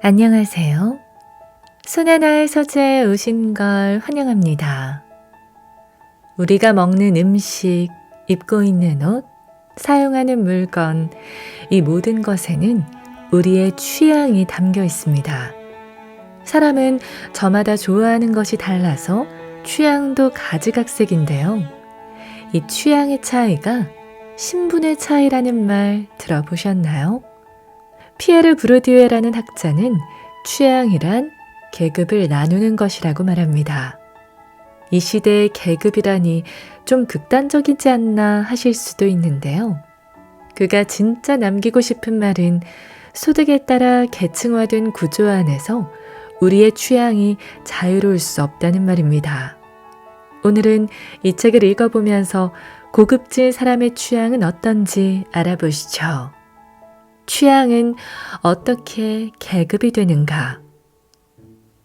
안녕하세요. 손하나의 서재에 오신 걸 환영합니다. 우리가 먹는 음식, 입고 있는 옷, 사용하는 물건, 이 모든 것에는 우리의 취향이 담겨 있습니다. 사람은 저마다 좋아하는 것이 달라서 취향도 가지각색인데요. 이 취향의 차이가 신분의 차이라는 말 들어보셨나요? 피에르 브루디에라는 학자는 취향이란 계급을 나누는 것이라고 말합니다. 이 시대의 계급이라니 좀 극단적이지 않나 하실 수도 있는데요. 그가 진짜 남기고 싶은 말은 소득에 따라 계층화된 구조 안에서 우리의 취향이 자유로울 수 없다는 말입니다. 오늘은 이 책을 읽어보면서 고급진 사람의 취향은 어떤지 알아보시죠. 취향은 어떻게 계급이 되는가?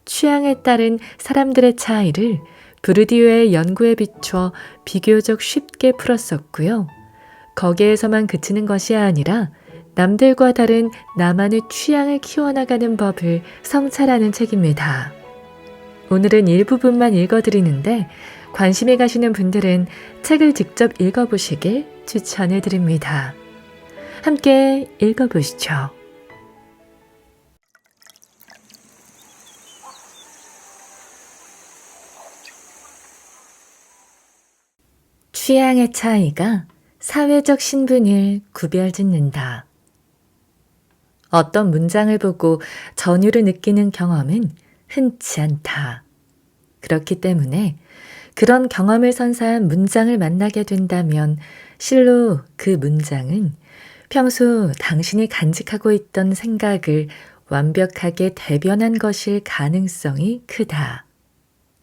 취향에 따른 사람들의 차이를 브루디유의 연구에 비춰 비교적 쉽게 풀었었고요. 거기에서만 그치는 것이 아니라 남들과 다른 나만의 취향을 키워나가는 법을 성찰하는 책입니다. 오늘은 일부분만 읽어드리는데 관심이 가시는 분들은 책을 직접 읽어보시길 추천해 드립니다. 함께 읽어보시죠. 취향의 차이가 사회적 신분을 구별짓는다. 어떤 문장을 보고 전율을 느끼는 경험은 흔치 않다. 그렇기 때문에 그런 경험을 선사한 문장을 만나게 된다면 실로 그 문장은 평소 당신이 간직하고 있던 생각을 완벽하게 대변한 것일 가능성이 크다.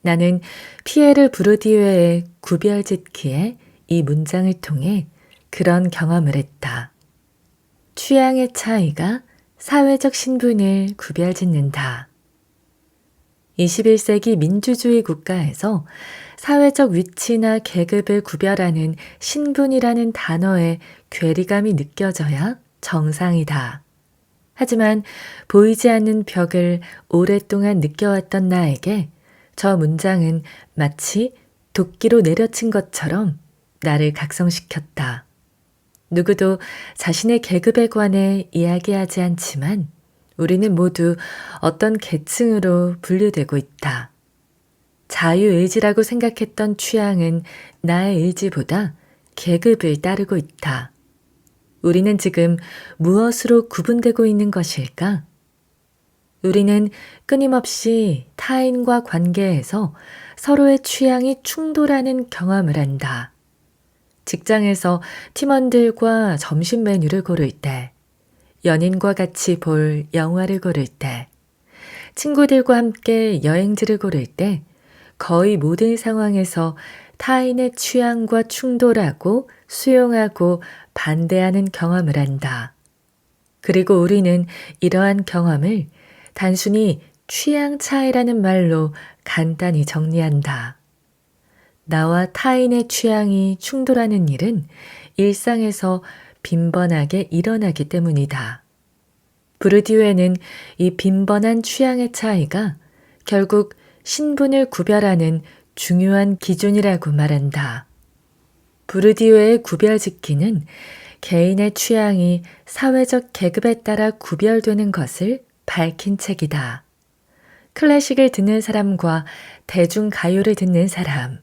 나는 피에르 브루디유의 구별짓기에 이 문장을 통해 그런 경험을 했다. 취향의 차이가 사회적 신분을 구별짓는다. 21세기 민주주의 국가에서 사회적 위치나 계급을 구별하는 신분이라는 단어에 괴리감이 느껴져야 정상이다. 하지만 보이지 않는 벽을 오랫동안 느껴왔던 나에게 저 문장은 마치 도끼로 내려친 것처럼 나를 각성시켰다. 누구도 자신의 계급에 관해 이야기하지 않지만 우리는 모두 어떤 계층으로 분류되고 있다. 자유의지라고 생각했던 취향은 나의 의지보다 계급을 따르고 있다. 우리는 지금 무엇으로 구분되고 있는 것일까? 우리는 끊임없이 타인과 관계에서 서로의 취향이 충돌하는 경험을 한다. 직장에서 팀원들과 점심 메뉴를 고를 때, 연인과 같이 볼 영화를 고를 때, 친구들과 함께 여행지를 고를 때, 거의 모든 상황에서 타인의 취향과 충돌하고 수용하고 반대하는 경험을 한다. 그리고 우리는 이러한 경험을 단순히 취향 차이라는 말로 간단히 정리한다. 나와 타인의 취향이 충돌하는 일은 일상에서 빈번하게 일어나기 때문이다. 브루디유에는 이 빈번한 취향의 차이가 결국 신분을 구별하는 중요한 기준이라고 말한다. 브루디유의 구별짓기는 개인의 취향이 사회적 계급에 따라 구별되는 것을 밝힌 책이다. 클래식을 듣는 사람과 대중가요를 듣는 사람,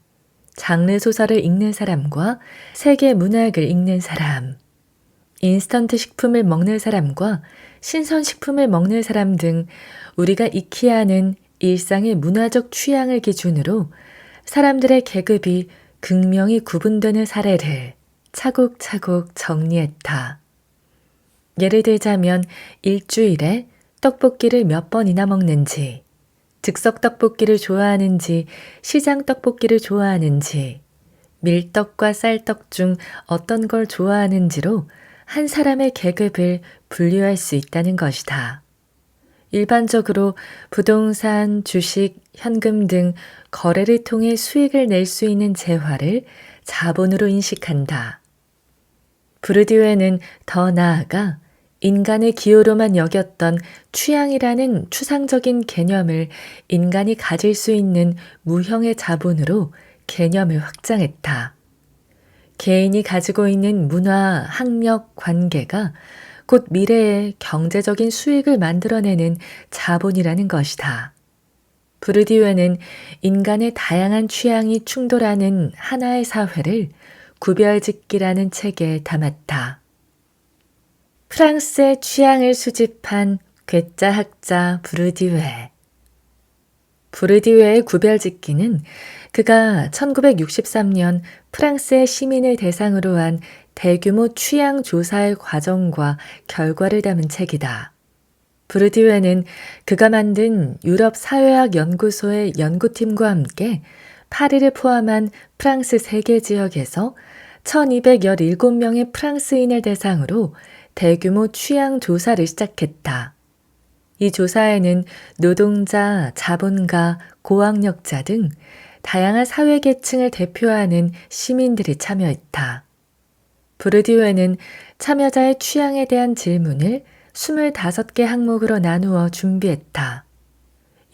장르 소설을 읽는 사람과 세계 문학을 읽는 사람, 인스턴트 식품을 먹는 사람과 신선식품을 먹는 사람 등 우리가 익히 아는 일상의 문화적 취향을 기준으로 사람들의 계급이 극명히 구분되는 사례를 차곡차곡 정리했다. 예를 들자면 일주일에 떡볶이를 몇 번이나 먹는지, 즉석 떡볶이를 좋아하는지, 시장 떡볶이를 좋아하는지, 밀떡과 쌀떡 중 어떤 걸 좋아하는지로 한 사람의 계급을 분류할 수 있다는 것이다. 일반적으로 부동산, 주식, 현금 등 거래를 통해 수익을 낼 수 있는 재화를 자본으로 인식한다. 브루디유에는 더 나아가 인간의 기호로만 여겼던 취향이라는 추상적인 개념을 인간이 가질 수 있는 무형의 자본으로 개념을 확장했다. 개인이 가지고 있는 문화, 학력, 관계가 곧 미래의 경제적인 수익을 만들어내는 자본이라는 것이다. 부르디유는 인간의 다양한 취향이 충돌하는 하나의 사회를 구별짓기라는 책에 담았다. 프랑스의 취향을 수집한 괴짜 학자 부르디유의 구별짓기는 그가 1963년 프랑스의 시민을 대상으로 한 대규모 취향 조사의 과정과 결과를 담은 책이다. 부르디유는 그가 만든 유럽 사회학 연구소의 연구팀과 함께 파리를 포함한 프랑스 3개 지역에서 1217명의 프랑스인을 대상으로 대규모 취향 조사를 시작했다. 이 조사에는 노동자, 자본가, 고학력자 등 다양한 사회계층을 대표하는 시민들이 참여했다. 부르디유는 참여자의 취향에 대한 질문을 25개 항목으로 나누어 준비했다.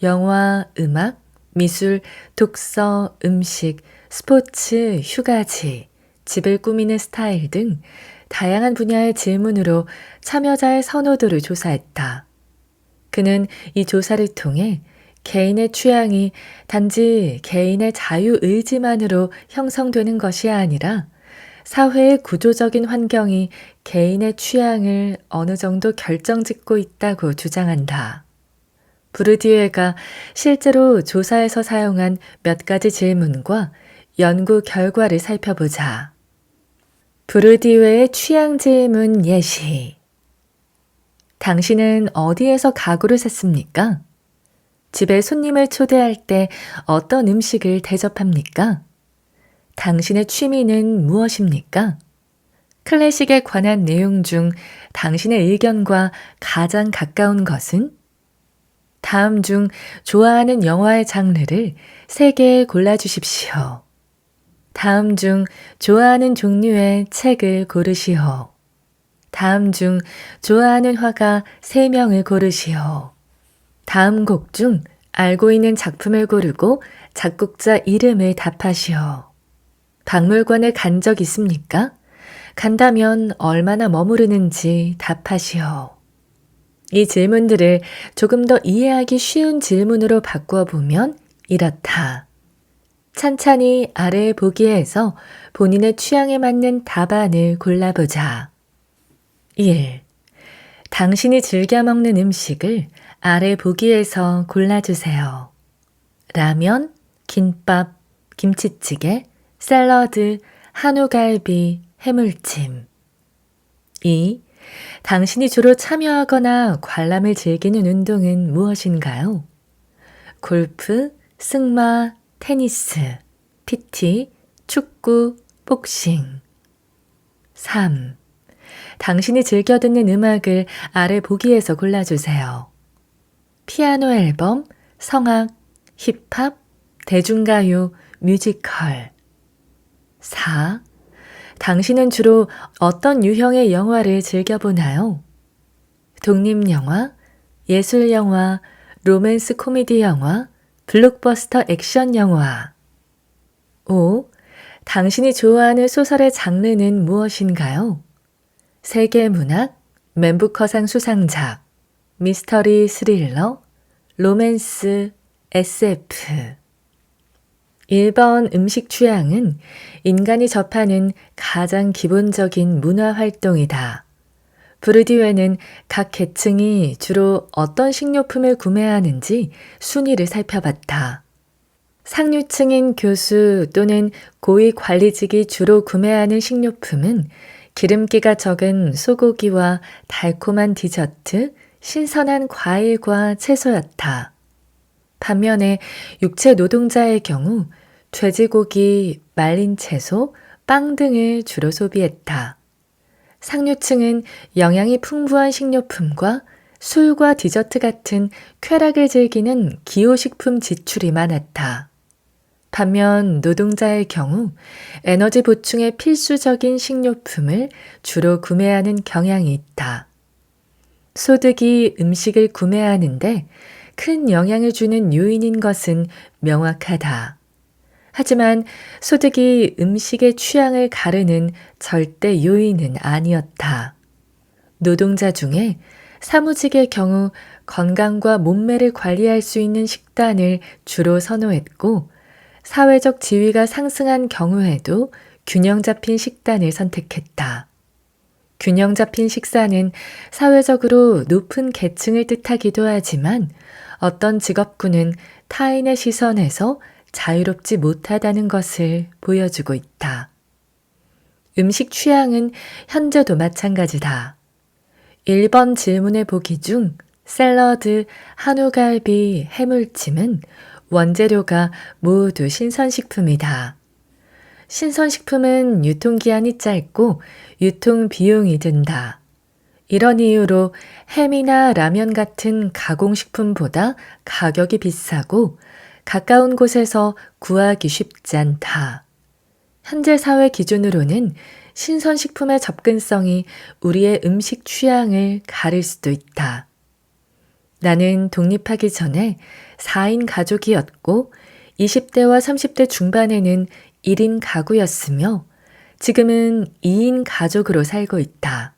영화, 음악, 미술, 독서, 음식, 스포츠, 휴가지, 집을 꾸미는 스타일 등 다양한 분야의 질문으로 참여자의 선호도를 조사했다. 그는 이 조사를 통해 개인의 취향이 단지 개인의 자유의지만으로 형성되는 것이 아니라 사회의 구조적인 환경이 개인의 취향을 어느 정도 결정짓고 있다고 주장한다. 부르디유가 실제로 조사에서 사용한 몇 가지 질문과 연구 결과를 살펴보자. 부르디유의 취향 질문 예시. 당신은 어디에서 가구를 샀습니까? 집에 손님을 초대할 때 어떤 음식을 대접합니까? 당신의 취미는 무엇입니까? 클래식에 관한 내용 중 당신의 의견과 가장 가까운 것은? 다음 중 좋아하는 영화의 장르를 3개 골라주십시오. 다음 중 좋아하는 종류의 책을 고르시오. 다음 중 좋아하는 화가 3명을 고르시오. 다음 곡 중 알고 있는 작품을 고르고 작곡자 이름을 답하시오. 박물관에 간 적 있습니까? 간다면 얼마나 머무르는지 답하시오. 이 질문들을 조금 더 이해하기 쉬운 질문으로 바꾸어 보면 이렇다. 찬찬히 아래의 보기에서 본인의 취향에 맞는 답안을 골라보자. 1. 당신이 즐겨 먹는 음식을 아래 보기에서 골라주세요. 라면, 김밥, 김치찌개, 샐러드, 한우갈비, 해물찜. 2. 당신이 주로 참여하거나 관람을 즐기는 운동은 무엇인가요? 골프, 승마, 테니스, PT, 축구, 복싱. 3. 당신이 즐겨 듣는 음악을 아래 보기에서 골라주세요. 피아노 앨범, 성악, 힙합, 대중가요, 뮤지컬. 4. 당신은 주로 어떤 유형의 영화를 즐겨보나요? 독립영화, 예술영화, 로맨스 코미디 영화, 블록버스터 액션 영화. 5. 당신이 좋아하는 소설의 장르는 무엇인가요? 세계문학, 맨부커상 수상작, 미스터리 스릴러, 로맨스, SF. 1번 음식 취향은 인간이 접하는 가장 기본적인 문화 활동이다. 부르디유는 각 계층이 주로 어떤 식료품을 구매하는지 순위를 살펴봤다. 상류층인 교수 또는 고위 관리직이 주로 구매하는 식료품은 기름기가 적은 소고기와 달콤한 디저트, 신선한 과일과 채소였다. 반면에 육체 노동자의 경우 돼지고기, 말린 채소, 빵 등을 주로 소비했다. 상류층은 영양이 풍부한 식료품과 술과 디저트 같은 쾌락을 즐기는 기호식품 지출이 많았다. 반면 노동자의 경우 에너지 보충에 필수적인 식료품을 주로 구매하는 경향이 있다. 소득이 음식을 구매하는데 큰 영향을 주는 요인인 것은 명확하다. 하지만 소득이 음식의 취향을 가르는 절대 요인은 아니었다. 노동자 중에 사무직의 경우 건강과 몸매를 관리할 수 있는 식단을 주로 선호했고, 사회적 지위가 상승한 경우에도 균형 잡힌 식단을 선택했다. 균형 잡힌 식사는 사회적으로 높은 계층을 뜻하기도 하지만 어떤 직업군은 타인의 시선에서 자유롭지 못하다는 것을 보여주고 있다. 음식 취향은 현재도 마찬가지다. 1번 질문의 보기 중 샐러드, 한우갈비, 해물찜은 원재료가 모두 신선식품이다. 신선식품은 유통기한이 짧고 유통비용이 든다. 이런 이유로 햄이나 라면 같은 가공식품보다 가격이 비싸고 가까운 곳에서 구하기 쉽지 않다. 현재 사회 기준으로는 신선식품의 접근성이 우리의 음식 취향을 가릴 수도 있다. 나는 독립하기 전에 4인 가족이었고 20대와 30대 중반에는 1인 가구였으며 지금은 2인 가족으로 살고 있다.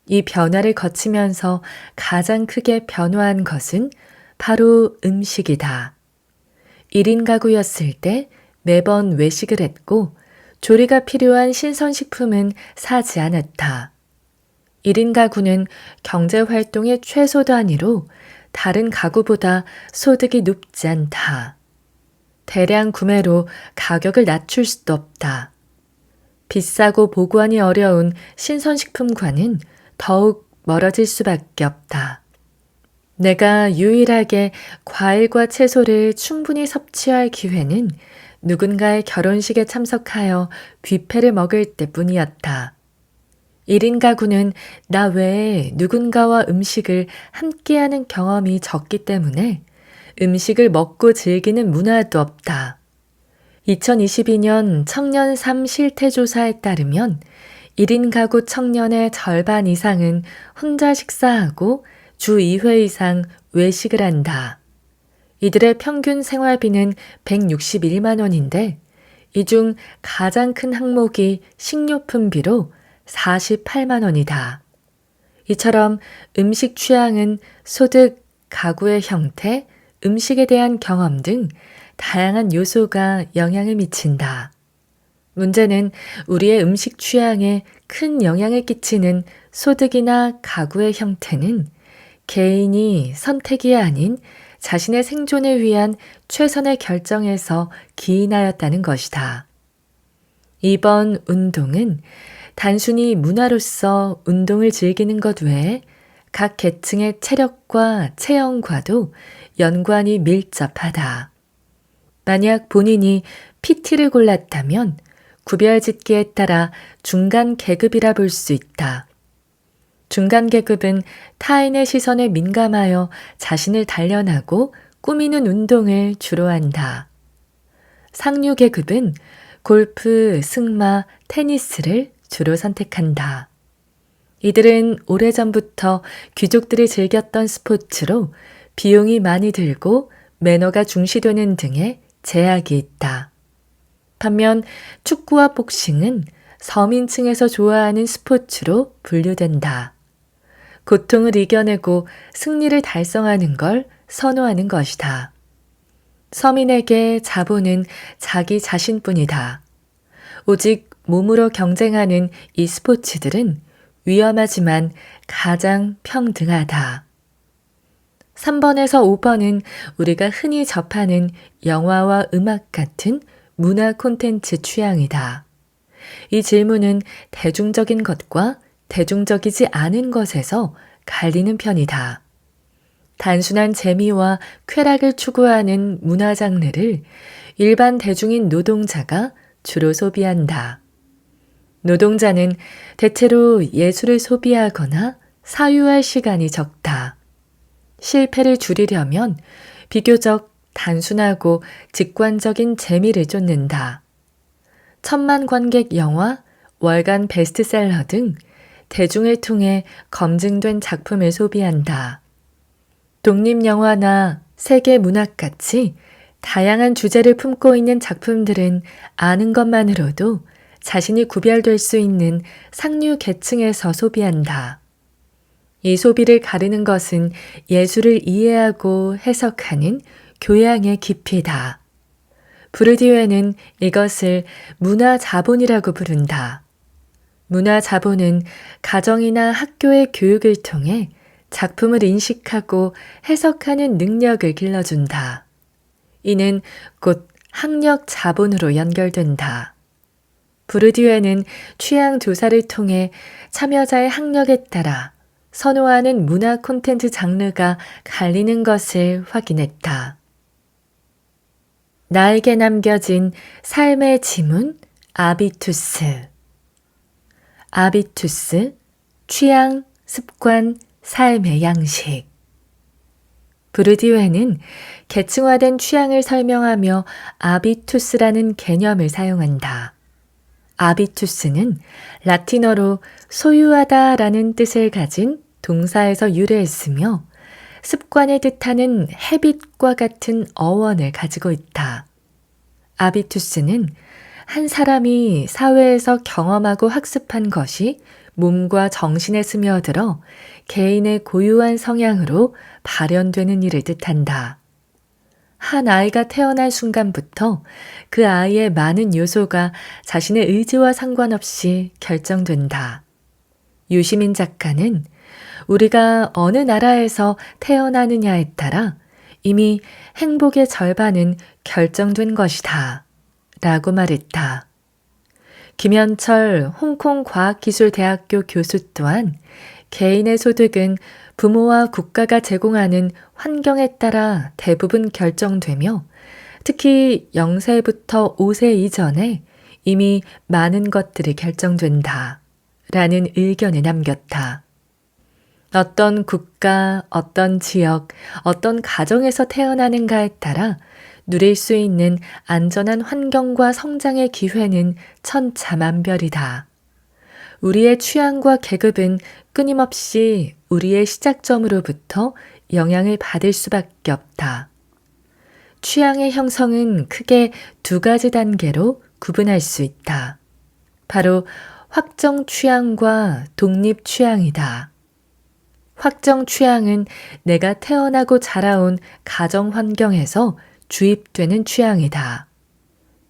이 변화를 거치면서 가장 크게 변화한 것은 바로 음식이다. 1인 가구였을 때 매번 외식을 했고 조리가 필요한 신선식품은 사지 않았다. 1인 가구는 경제활동의 최소 단위로 다른 가구보다 소득이 높지 않다. 대량 구매로 가격을 낮출 수도 없다. 비싸고 보관이 어려운 신선식품과는 더욱 멀어질 수밖에 없다. 내가 유일하게 과일과 채소를 충분히 섭취할 기회는 누군가의 결혼식에 참석하여 뷔페를 먹을 때뿐이었다. 1인 가구는 나 외에 누군가와 음식을 함께하는 경험이 적기 때문에 음식을 먹고 즐기는 문화도 없다. 2022년 청년 삶 실태조사에 따르면 1인 가구 청년의 절반 이상은 혼자 식사하고 주 2회 이상 외식을 한다. 이들의 평균 생활비는 161만 원인데 이 중 가장 큰 항목이 식료품비로 48만 원이다. 이처럼 음식 취향은 소득, 가구의 형태, 음식에 대한 경험 등 다양한 요소가 영향을 미친다. 문제는 우리의 음식 취향에 큰 영향을 끼치는 소득이나 가구의 형태는 개인이 선택이 아닌 자신의 생존을 위한 최선의 결정에서 기인하였다는 것이다. 이번 운동은 단순히 문화로서 운동을 즐기는 것 외에 각 계층의 체력과 체형과도 연관이 밀접하다. 만약 본인이 PT를 골랐다면 구별짓기에 따라 중간 계급이라 볼 수 있다. 중간 계급은 타인의 시선에 민감하여 자신을 단련하고 꾸미는 운동을 주로 한다. 상류 계급은 골프, 승마, 테니스를 주로 선택한다. 이들은 오래전부터 귀족들이 즐겼던 스포츠로 비용이 많이 들고 매너가 중시되는 등의 제약이 있다. 반면 축구와 복싱은 서민층에서 좋아하는 스포츠로 분류된다. 고통을 이겨내고 승리를 달성하는 걸 선호하는 것이다. 서민에게 자본은 자기 자신뿐이다. 오직 몸으로 경쟁하는 이 스포츠들은 위험하지만 가장 평등하다. 3번에서 5번은 우리가 흔히 접하는 영화와 음악 같은 문화 콘텐츠 취향이다. 이 질문은 대중적인 것과 대중적이지 않은 것에서 갈리는 편이다. 단순한 재미와 쾌락을 추구하는 문화 장르를 일반 대중인 노동자가 주로 소비한다. 노동자는 대체로 예술을 소비하거나 사유할 시간이 적다. 실패를 줄이려면 비교적 단순하고 직관적인 재미를 쫓는다. 천만 관객 영화, 월간 베스트셀러 등 대중을 통해 검증된 작품을 소비한다. 독립영화나 세계 문학같이 다양한 주제를 품고 있는 작품들은 아는 것만으로도 자신이 구별될 수 있는 상류 계층에서 소비한다. 이 소비를 가르는 것은 예술을 이해하고 해석하는 교양의 깊이다. 부르디유는 이것을 문화자본이라고 부른다. 문화자본은 가정이나 학교의 교육을 통해 작품을 인식하고 해석하는 능력을 길러준다. 이는 곧 학력 자본으로 연결된다. 부르디유는 취향 조사를 통해 참여자의 학력에 따라 선호하는 문화 콘텐츠 장르가 갈리는 것을 확인했다. 나에게 남겨진 삶의 지문 아비투스. 아비투스, 취향, 습관, 삶의 양식. 부르디유는 계층화된 취향을 설명하며 아비투스라는 개념을 사용한다. 아비투스는 라틴어로 소유하다라는 뜻을 가진 동사에서 유래했으며 습관을 뜻하는 헤빗과 같은 어원을 가지고 있다. 아비투스는 한 사람이 사회에서 경험하고 학습한 것이 몸과 정신에 스며들어 개인의 고유한 성향으로 발현되는 일을 뜻한다. 한 아이가 태어난 순간부터 그 아이의 많은 요소가 자신의 의지와 상관없이 결정된다. 유시민 작가는 우리가 어느 나라에서 태어나느냐에 따라 이미 행복의 절반은 결정된 것이다. 라고 말했다. 김현철 홍콩과학기술대학교 교수 또한 개인의 소득은 부모와 국가가 제공하는 환경에 따라 대부분 결정되며 특히 0세부터 5세 이전에 이미 많은 것들이 결정된다. 라는 의견을 남겼다. 어떤 국가, 어떤 지역, 어떤 가정에서 태어나는가에 따라 누릴 수 있는 안전한 환경과 성장의 기회는 천차만별이다. 우리의 취향과 계급은 끊임없이 우리의 시작점으로부터 영향을 받을 수밖에 없다. 취향의 형성은 크게 두 가지 단계로 구분할 수 있다. 바로 확정 취향과 독립 취향이다. 확정 취향은 내가 태어나고 자라온 가정 환경에서 주입되는 취향이다.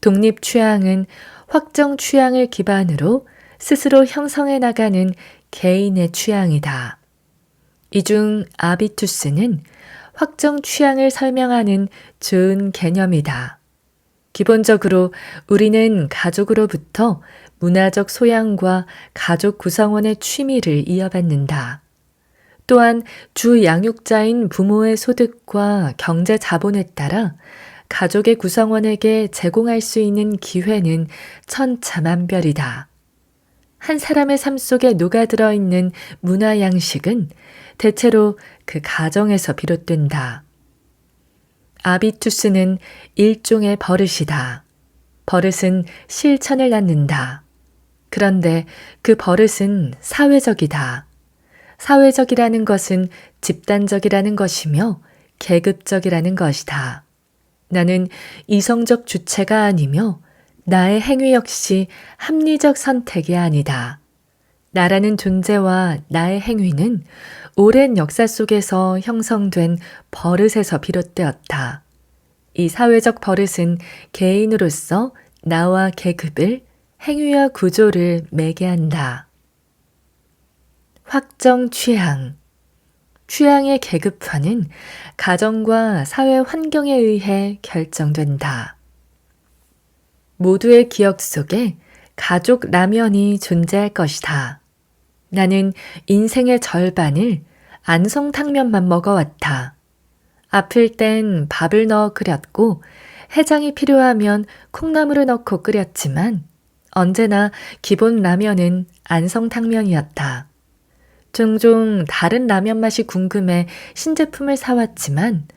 독립 취향은 확정 취향을 기반으로 스스로 형성해 나가는 개인의 취향이다. 이 중 아비투스는 확정 취향을 설명하는 좋은 개념이다. 기본적으로 우리는 가족으로부터 문화적 소양과 가족 구성원의 취미를 이어받는다. 또한 주 양육자인 부모의 소득과 경제 자본에 따라 가족의 구성원에게 제공할 수 있는 기회는 천차만별이다. 한 사람의 삶 속에 녹아들어 있는 문화 양식은 대체로 그 가정에서 비롯된다. 아비투스는 일종의 버릇이다. 버릇은 실천을 낳는다. 그런데 그 버릇은 사회적이다. 사회적이라는 것은 집단적이라는 것이며 계급적이라는 것이다. 나는 이성적 주체가 아니며 나의 행위 역시 합리적 선택이 아니다. 나라는 존재와 나의 행위는 오랜 역사 속에서 형성된 버릇에서 비롯되었다. 이 사회적 버릇은 개인으로서 나와 계급을, 행위와 구조를 매개한다. 확정 취향. 취향의 계급화는 가정과 사회 환경에 의해 결정된다. 모두의 기억 속에 가족 라면이 존재할 것이다. 나는 인생의 절반을 안성탕면만 먹어왔다. 아플 땐 밥을 넣어 끓였고 해장이 필요하면 콩나물을 넣고 끓였지만 언제나 기본 라면은 안성탕면이었다. 종종 다른 라면 맛이 궁금해 신제품을 사왔지만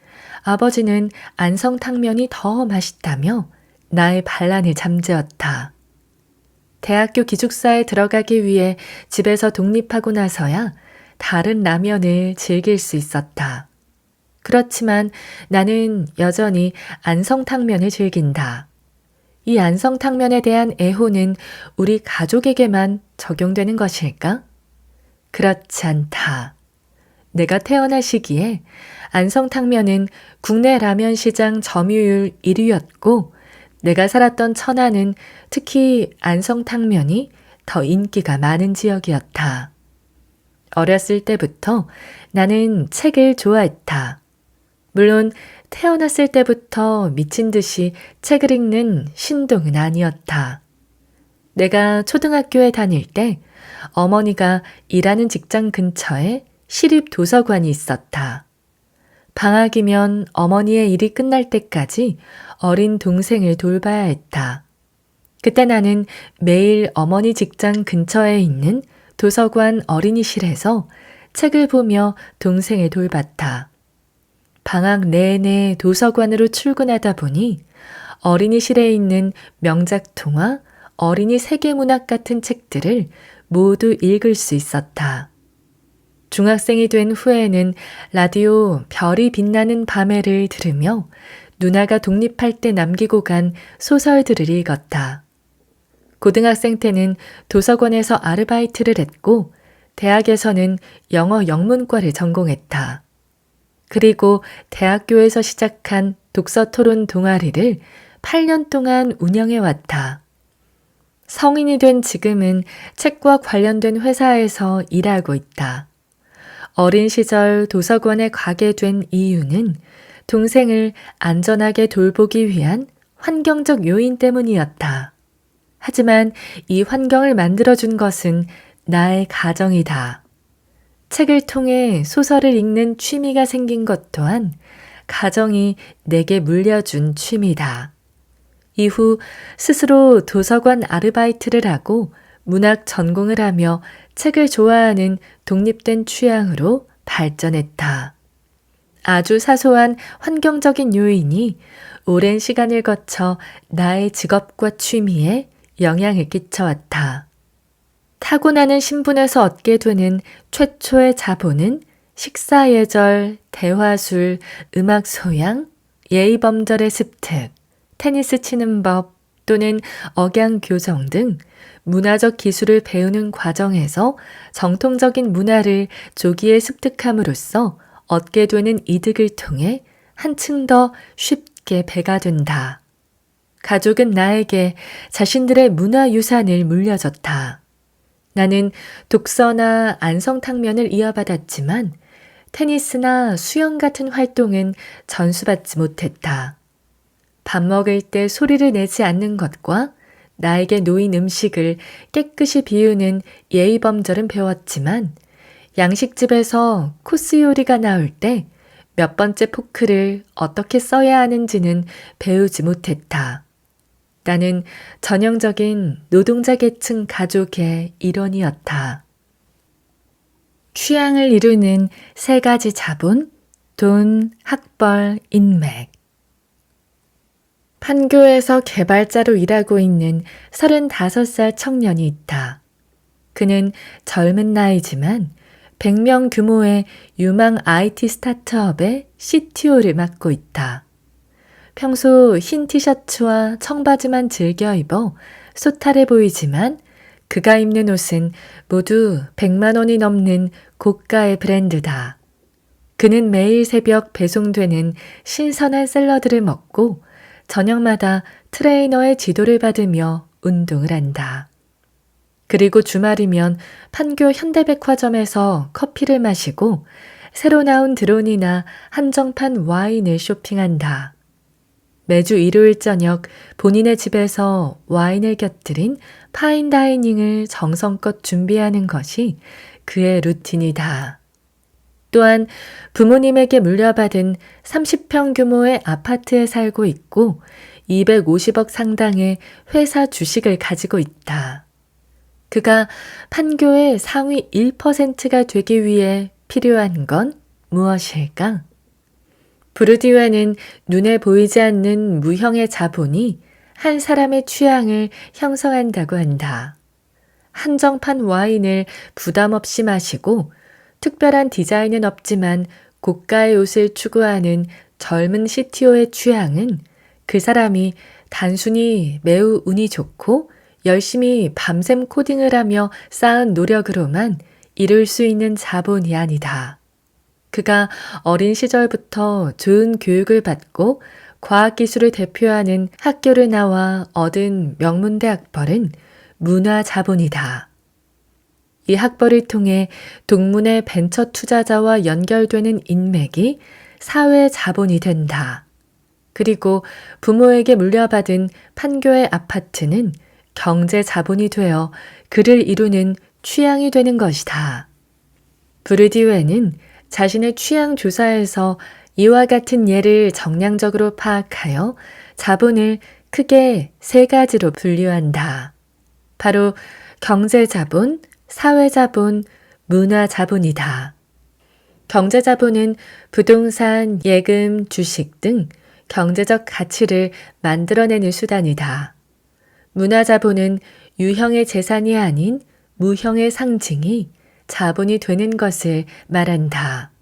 아버지는 안성탕면이 더 맛있다며 나의 반란을 잠재웠다. 대학교 기숙사에 들어가기 위해 집에서 독립하고 나서야 다른 라면을 즐길 수 있었다. 그렇지만 나는 여전히 안성탕면을 즐긴다. 이 안성탕면에 대한 애호는 우리 가족에게만 적용되는 것일까? 그렇지 않다. 내가 태어날 시기에 안성탕면은 국내 라면 시장 점유율 1위였고 내가 살았던 천안은 특히 안성탕면이 더 인기가 많은 지역이었다. 어렸을 때부터 나는 책을 좋아했다. 물론 태어났을 때부터 미친 듯이 책을 읽는 신동은 아니었다. 내가 초등학교에 다닐 때 어머니가 일하는 직장 근처에 시립 도서관이 있었다. 방학이면 어머니의 일이 끝날 때까지 어린 동생을 돌봐야 했다. 그때 나는 매일 어머니 직장 근처에 있는 도서관 어린이실에서 책을 보며 동생을 돌봤다. 방학 내내 도서관으로 출근하다 보니 어린이실에 있는 명작통화, 어린이 세계문학 같은 책들을 모두 읽을 수 있었다. 중학생이 된 후에는 라디오 별이 빛나는 밤에를 들으며 누나가 독립할 때 남기고 간 소설들을 읽었다. 고등학생 때는 도서관에서 아르바이트를 했고 대학에서는 영어 영문과를 전공했다. 그리고 대학교에서 시작한 독서 토론 동아리를 8년 동안 운영해왔다. 성인이 된 지금은 책과 관련된 회사에서 일하고 있다. 어린 시절 도서관에 가게 된 이유는 동생을 안전하게 돌보기 위한 환경적 요인 때문이었다. 하지만 이 환경을 만들어준 것은 나의 가정이다. 책을 통해 소설을 읽는 취미가 생긴 것 또한 가정이 내게 물려준 취미다. 이후 스스로 도서관 아르바이트를 하고 문학 전공을 하며 책을 좋아하는 독립된 취향으로 발전했다. 아주 사소한 환경적인 요인이 오랜 시간을 거쳐 나의 직업과 취미에 영향을 끼쳐왔다. 타고나는 신분에서 얻게 되는 최초의 자본은 식사 예절, 대화술, 음악 소양, 예의범절의 습득, 테니스 치는 법 또는 억양 교정 등 문화적 기술을 배우는 과정에서 정통적인 문화를 조기에 습득함으로써 얻게 되는 이득을 통해 한층 더 쉽게 배가 된다. 가족은 나에게 자신들의 문화유산을 물려줬다. 나는 독서나 안성탕면을 이어받았지만 테니스나 수영 같은 활동은 전수받지 못했다. 밥 먹을 때 소리를 내지 않는 것과 나에게 놓인 음식을 깨끗이 비우는 예의범절은 배웠지만 양식집에서 코스 요리가 나올 때 몇 번째 포크를 어떻게 써야 하는지는 배우지 못했다. 나는 전형적인 노동자 계층 가족의 일원이었다. 취향을 이루는 세 가지 자본, 돈, 학벌, 인맥. 판교에서 개발자로 일하고 있는 35살 청년이 있다. 그는 젊은 나이지만 100명 규모의 유망 IT 스타트업의 CTO를 맡고 있다. 평소 흰 티셔츠와 청바지만 즐겨 입어 소탈해 보이지만 그가 입는 옷은 모두 100만 원이 넘는 고가의 브랜드다. 그는 매일 새벽 배송되는 신선한 샐러드를 먹고 저녁마다 트레이너의 지도를 받으며 운동을 한다. 그리고 주말이면 판교 현대백화점에서 커피를 마시고 새로 나온 드론이나 한정판 와인을 쇼핑한다. 매주 일요일 저녁 본인의 집에서 와인을 곁들인 파인다이닝을 정성껏 준비하는 것이 그의 루틴이다. 또한 부모님에게 물려받은 30평 규모의 아파트에 살고 있고 250억 상당의 회사 주식을 가지고 있다. 그가 판교의 상위 1%가 되기 위해 필요한 건 무엇일까? 부르디유는 눈에 보이지 않는 무형의 자본이 한 사람의 취향을 형성한다고 한다. 한정판 와인을 부담 없이 마시고 특별한 디자인은 없지만 고가의 옷을 추구하는 젊은 CTO의 취향은 그 사람이 단순히 매우 운이 좋고 열심히 밤샘 코딩을 하며 쌓은 노력으로만 이룰 수 있는 자본이 아니다. 그가 어린 시절부터 좋은 교육을 받고 과학기술을 대표하는 학교를 나와 얻은 명문대 학벌은 문화 자본이다. 이 학벌을 통해 동문의 벤처 투자자와 연결되는 인맥이 사회 자본이 된다. 그리고 부모에게 물려받은 판교의 아파트는 경제 자본이 되어 그를 이루는 취향이 되는 것이다. 부르디외는 자신의 취향 조사에서 이와 같은 예를 정량적으로 파악하여 자본을 크게 세 가지로 분류한다. 바로 경제자본, 사회자본, 문화자본이다. 경제자본은 부동산, 예금, 주식 등 경제적 가치를 만들어내는 수단이다. 문화자본은 유형의 재산이 아닌 무형의 상징이 자본이 되는 것을 말한다.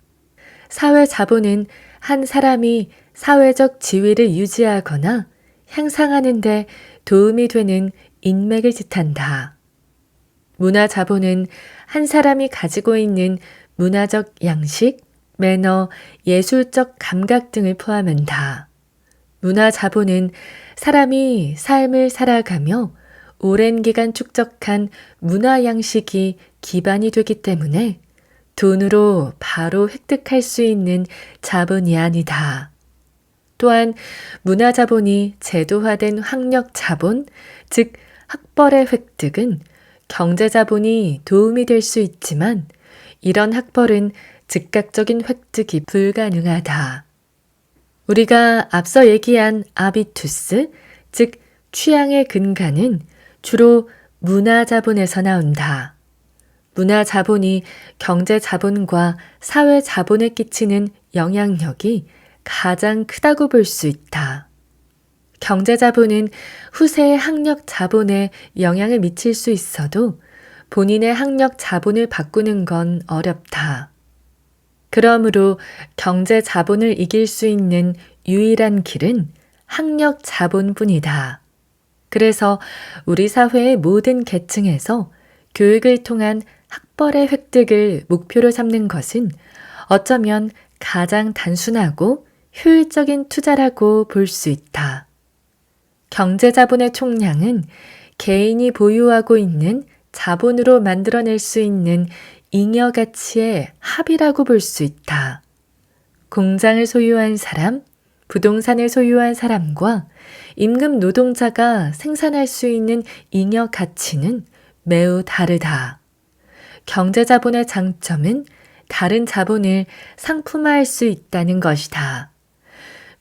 사회자본은 한 사람이 사회적 지위를 유지하거나 향상하는 데 도움이 되는 인맥을 뜻한다. 문화자본은 한 사람이 가지고 있는 문화적 양식, 매너, 예술적 감각 등을 포함한다. 문화자본은 사람이 삶을 살아가며 오랜 기간 축적한 문화 양식이 기반이 되기 때문에 돈으로 바로 획득할 수 있는 자본이 아니다. 또한 문화자본이 제도화된 학력자본, 즉 학벌의 획득은 경제자본이 도움이 될 수 있지만 이런 학벌은 즉각적인 획득이 불가능하다. 우리가 앞서 얘기한 아비투스, 즉 취향의 근간은 주로 문화자본에서 나온다. 문화자본이 경제자본과 사회자본에 끼치는 영향력이 가장 크다고 볼 수 있다. 경제자본은 후세의 학력자본에 영향을 미칠 수 있어도 본인의 학력자본을 바꾸는 건 어렵다. 그러므로 경제자본을 이길 수 있는 유일한 길은 학력자본뿐이다. 그래서 우리 사회의 모든 계층에서 교육을 통한 학벌의 획득을 목표로 삼는 것은 어쩌면 가장 단순하고 효율적인 투자라고 볼 수 있다. 경제자본의 총량은 개인이 보유하고 있는 자본으로 만들어낼 수 있는 잉여 가치의 합이라고 볼 수 있다. 공장을 소유한 사람, 부동산을 소유한 사람과 임금 노동자가 생산할 수 있는 잉여 가치는 매우 다르다. 경제자본의 장점은 다른 자본을 상품화할 수 있다는 것이다.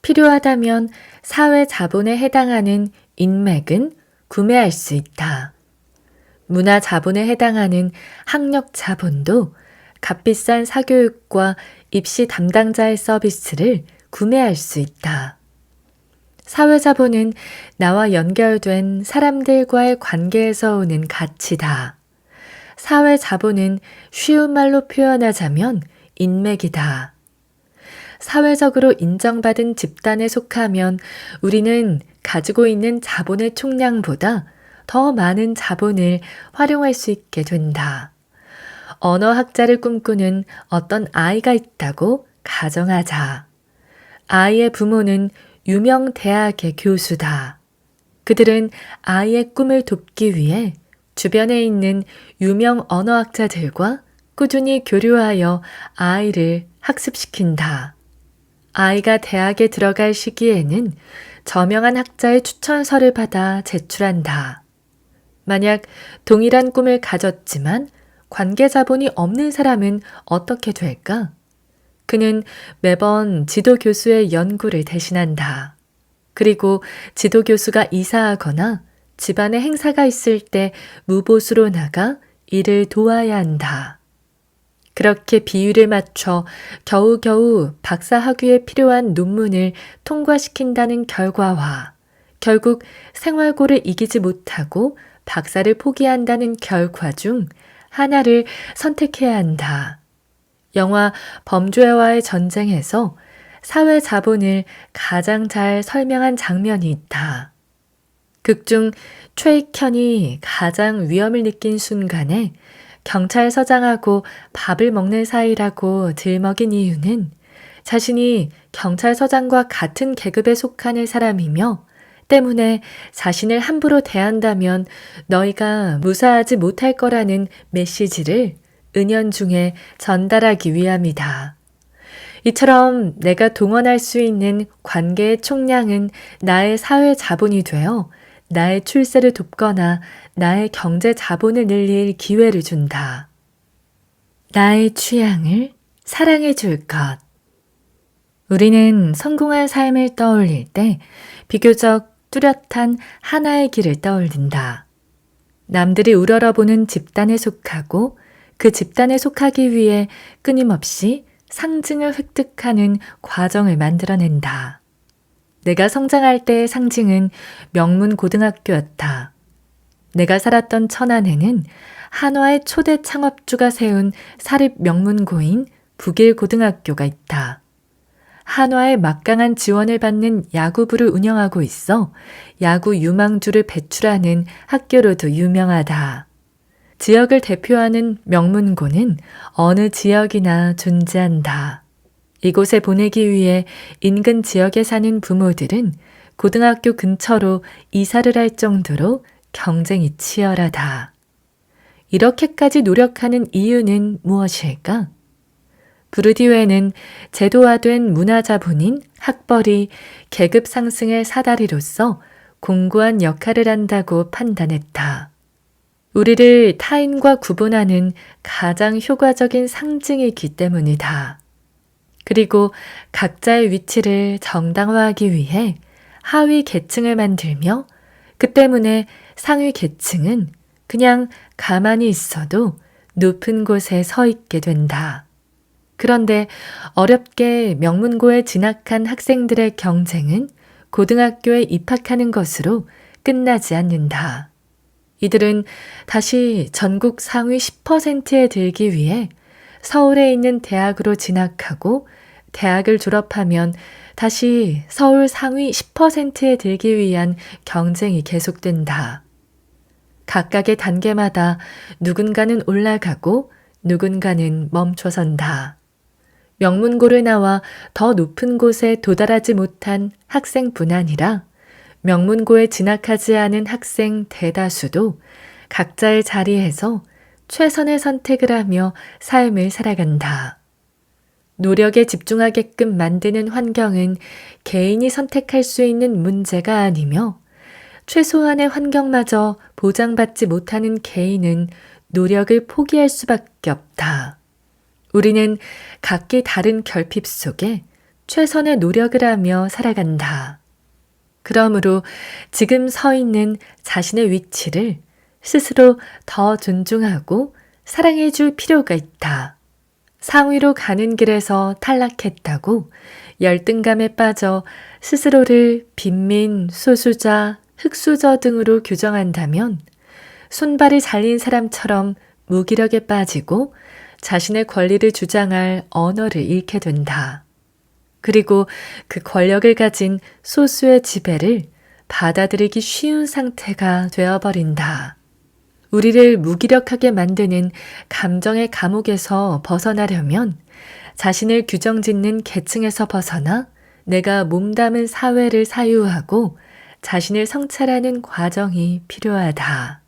필요하다면 사회자본에 해당하는 인맥은 구매할 수 있다. 문화자본에 해당하는 학력자본도 값비싼 사교육과 입시 담당자의 서비스를 구매할 수 있다. 사회자본은 나와 연결된 사람들과의 관계에서 오는 가치다. 사회자본은 쉬운 말로 표현하자면 인맥이다. 사회적으로 인정받은 집단에 속하면 우리는 가지고 있는 자본의 총량보다 더 많은 자본을 활용할 수 있게 된다. 언어학자를 꿈꾸는 어떤 아이가 있다고 가정하자. 아이의 부모는 유명 대학의 교수다. 그들은 아이의 꿈을 돕기 위해 주변에 있는 유명 언어학자들과 꾸준히 교류하여 아이를 학습시킨다. 아이가 대학에 들어갈 시기에는 저명한 학자의 추천서를 받아 제출한다. 만약 동일한 꿈을 가졌지만 관계자본이 없는 사람은 어떻게 될까? 그는 매번 지도교수의 연구를 대신한다. 그리고 지도교수가 이사하거나 집안에 행사가 있을 때 무보수로 나가 이를 도와야 한다. 그렇게 비율을 맞춰 겨우겨우 박사학위에 필요한 논문을 통과시킨다는 결과와 결국 생활고를 이기지 못하고 박사를 포기한다는 결과 중 하나를 선택해야 한다. 영화 범죄와의 전쟁에서 사회 자본을 가장 잘 설명한 장면이 있다. 극중 최익현이 가장 위험을 느낀 순간에 경찰서장하고 밥을 먹는 사이라고 들먹인 이유는 자신이 경찰서장과 같은 계급에 속하는 사람이며 때문에 자신을 함부로 대한다면 너희가 무사하지 못할 거라는 메시지를 은연중에 전달하기 위함이다. 이처럼 내가 동원할 수 있는 관계의 총량은 나의 사회 자본이 되어 나의 출세를 돕거나 나의 경제 자본을 늘릴 기회를 준다. 나의 취향을 사랑해 줄 것. 우리는 성공한 삶을 떠올릴 때 비교적 뚜렷한 하나의 길을 떠올린다. 남들이 우러러보는 집단에 속하고 그 집단에 속하기 위해 끊임없이 상징을 획득하는 과정을 만들어낸다. 내가 성장할 때의 상징은 명문고등학교였다. 내가 살았던 천안에는 한화의 초대 창업주가 세운 사립 명문고인 북일고등학교가 있다. 한화의 막강한 지원을 받는 야구부를 운영하고 있어 야구 유망주를 배출하는 학교로도 유명하다. 지역을 대표하는 명문고는 어느 지역이나 존재한다. 이곳에 보내기 위해 인근 지역에 사는 부모들은 고등학교 근처로 이사를 할 정도로 경쟁이 치열하다. 이렇게까지 노력하는 이유는 무엇일까? 부르디외는 제도화된 문화자본인 학벌이 계급 상승의 사다리로서 공고한 역할을 한다고 판단했다. 우리를 타인과 구분하는 가장 효과적인 상징이기 때문이다. 그리고 각자의 위치를 정당화하기 위해 하위 계층을 만들며 그 때문에 상위 계층은 그냥 가만히 있어도 높은 곳에 서 있게 된다. 그런데 어렵게 명문고에 진학한 학생들의 경쟁은 고등학교에 입학하는 것으로 끝나지 않는다. 이들은 다시 전국 상위 10%에 들기 위해 서울에 있는 대학으로 진학하고 대학을 졸업하면 다시 서울 상위 10%에 들기 위한 경쟁이 계속된다. 각각의 단계마다 누군가는 올라가고 누군가는 멈춰선다. 명문고를 나와 더 높은 곳에 도달하지 못한 학생뿐 아니라 명문고에 진학하지 않은 학생 대다수도 각자의 자리에서 최선의 선택을 하며 삶을 살아간다. 노력에 집중하게끔 만드는 환경은 개인이 선택할 수 있는 문제가 아니며 최소한의 환경마저 보장받지 못하는 개인은 노력을 포기할 수밖에 없다. 우리는 각기 다른 결핍 속에 최선의 노력을 하며 살아간다. 그러므로 지금 서 있는 자신의 위치를 스스로 더 존중하고 사랑해 줄 필요가 있다. 상위로 가는 길에서 탈락했다고 열등감에 빠져 스스로를 빈민, 소수자, 흑수저 등으로 규정한다면 손발이 잘린 사람처럼 무기력에 빠지고 자신의 권리를 주장할 언어를 잃게 된다. 그리고 그 권력을 가진 소수의 지배를 받아들이기 쉬운 상태가 되어버린다. 우리를 무기력하게 만드는 감정의 감옥에서 벗어나려면 자신을 규정짓는 계층에서 벗어나 내가 몸담은 사회를 사유하고 자신을 성찰하는 과정이 필요하다.